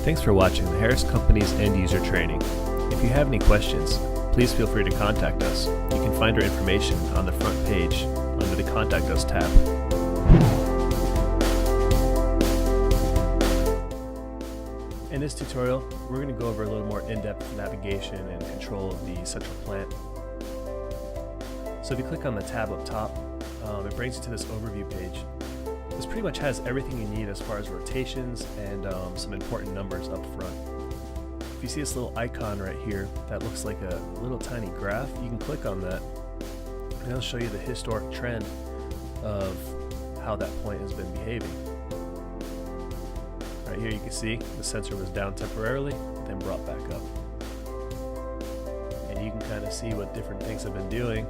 Thanks for watching the Harris Company's End User Training. If you have any questions, please feel free to contact us. You can find our information on the front page under the Contact Us tab. In this tutorial, we're going to go over a little more in-depth navigation and control of the central plant. So if you click on the tab up top, it brings you to this overview page. This pretty much has everything you need as far as rotations and some important numbers up front. If you see this little icon right here that looks like a little tiny graph, you can click on that and it'll show you the historic trend of how that point has been behaving. Right here you can see the sensor was down temporarily, then brought back up. And you can kind of see what different things have been doing.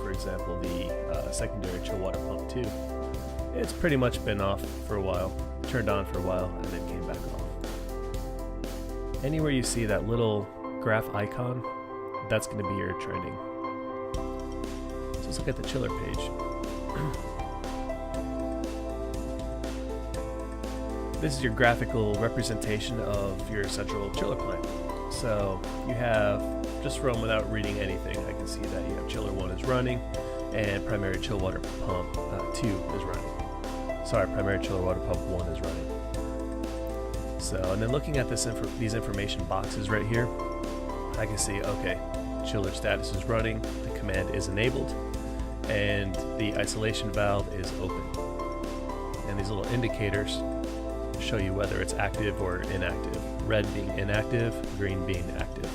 For example, the secondary chill water pump 2. It's pretty much been off for a while, turned on for a while, and then came back off. Anywhere you see that little graph icon, that's going to be your trending. So let's look at the chiller page. This is your graphical representation of your central chiller plant. So you have, just from without reading anything, I can see that you have chiller 1 is running and primary chill water pump 2 is running. Sorry, primary chiller water pump 1 is running. So, and then looking at these information boxes right here, I can see, okay, chiller status is running, the command is enabled, and the isolation valve is open. And these little indicators show you whether it's active or inactive. Red being inactive, green being active.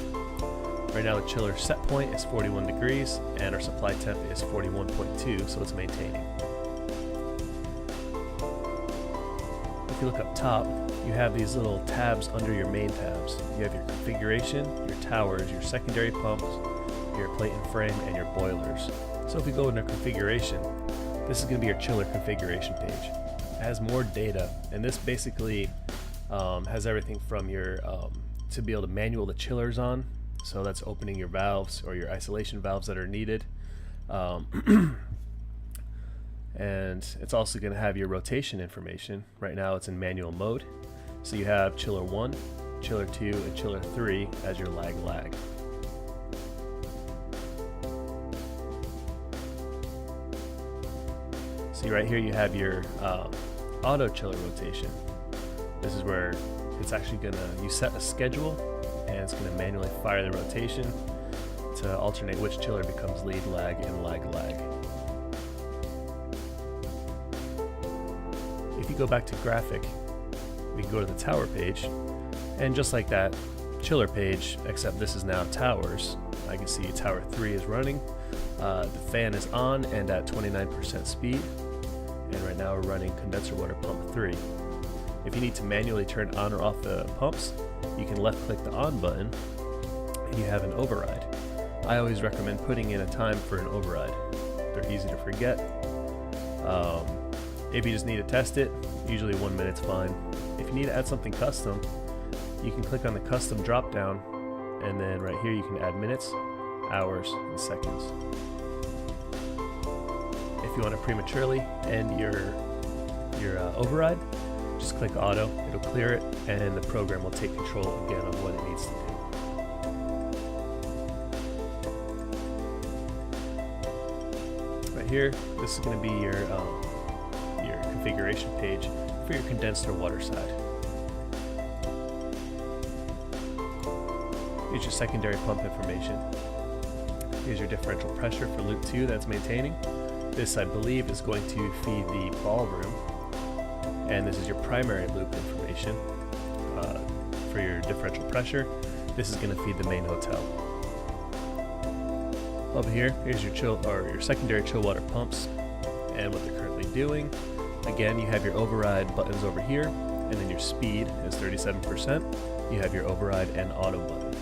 Right now the chiller set point is 41 degrees and our supply temp is 41.2, so it's maintaining. If you look up top, you have these little tabs under your main tabs. You have your configuration, your towers, your secondary pumps, your plate and frame, and your boilers. So if we go into configuration, this is going to be your chiller configuration page. It has more data, and this basically has everything from your to be able to manual the chillers on. So that's opening your valves or your isolation valves that are needed. And it's also going to have your rotation information. Right now it's in manual mode. So you have chiller 1, chiller 2, and chiller 3 as your lag. See right here you have your auto chiller rotation. This is where it's actually you set a schedule and it's gonna manually fire the rotation to alternate which chiller becomes lead lag and lag. If you go back to graphic, we can go to the tower page, and just like that chiller page, except this is now towers, I can see tower 3 is running, the fan is on and at 29% speed, and right now we're running condenser water pump 3. If you need to manually turn on or off the pumps, you can left click the on button and you have an override. I always recommend putting in a time for an override. They're easy to forget. If you just need to test it, usually 1 minute's fine. If you need to add something custom, you can click on the custom drop down, and then right here you can add minutes, hours, and seconds. If you want to prematurely end your override, just click auto, it'll clear it, and the program will take control again of what it needs to do. Right here, this is going to be your configuration page for your condenser water side. Here's your secondary pump information. Here's your differential pressure for loop 2 that's maintaining. This, I believe, is going to feed the ballroom. And this is your primary loop information for your differential pressure. This is going to feed the main hotel. Over here, here's your secondary chill water pumps and what they're currently doing. Again, you have your override buttons over here, and then your speed is 37%. You have your override and auto button.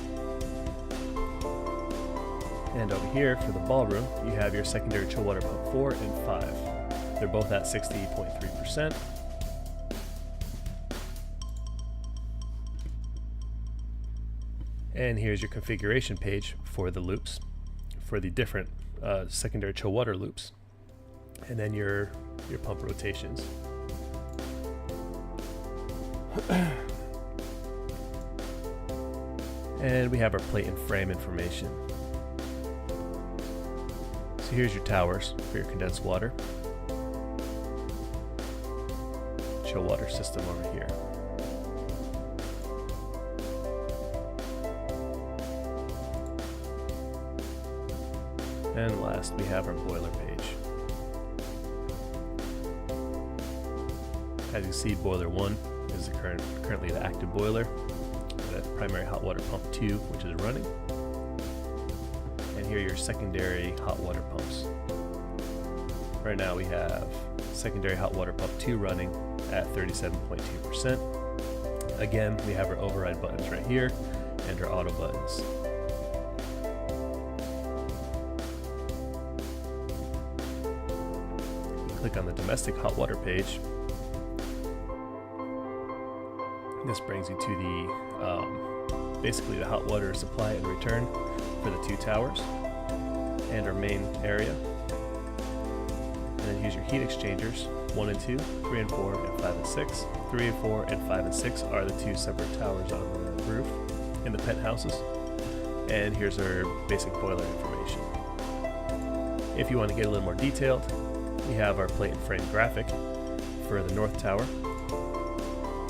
And over here for the ballroom, you have your secondary chill water pump 4 and 5. They're both at 60.3%. And here's your configuration page for the loops, for the different secondary chill water loops. And then your pump rotations. And we have our plate and frame information. So here's your towers for your condensed water. Chill water system over here. And last, we have our boiler page. As you see, boiler 1 is currently the active boiler. That's primary hot water pump 2, which is running. And here are your secondary hot water pumps. Right now we have secondary hot water pump 2 running at 37.2%. Again, we have our override buttons right here and our auto buttons. Click on the domestic hot water page. This brings you to the basically the hot water supply and return for the 2 towers and our main area. And then here's your heat exchangers, 1 and 2, 3 and 4, and 5 and 6. 3 and 4 and 5 and 6 are the 2 separate towers on the roof in the penthouses. And here's our basic boiler information. If you want to get a little more detailed, we have our plate and frame graphic for the north tower,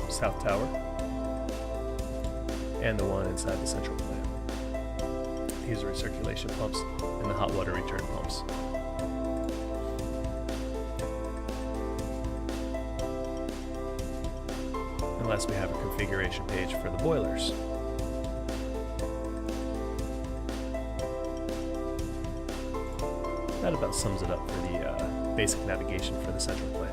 south tower, and the one inside the central plant. These are recirculation pumps and the hot water return pumps. And last, we have a configuration page for the boilers. That about sums it up for the basic navigation for the central plant.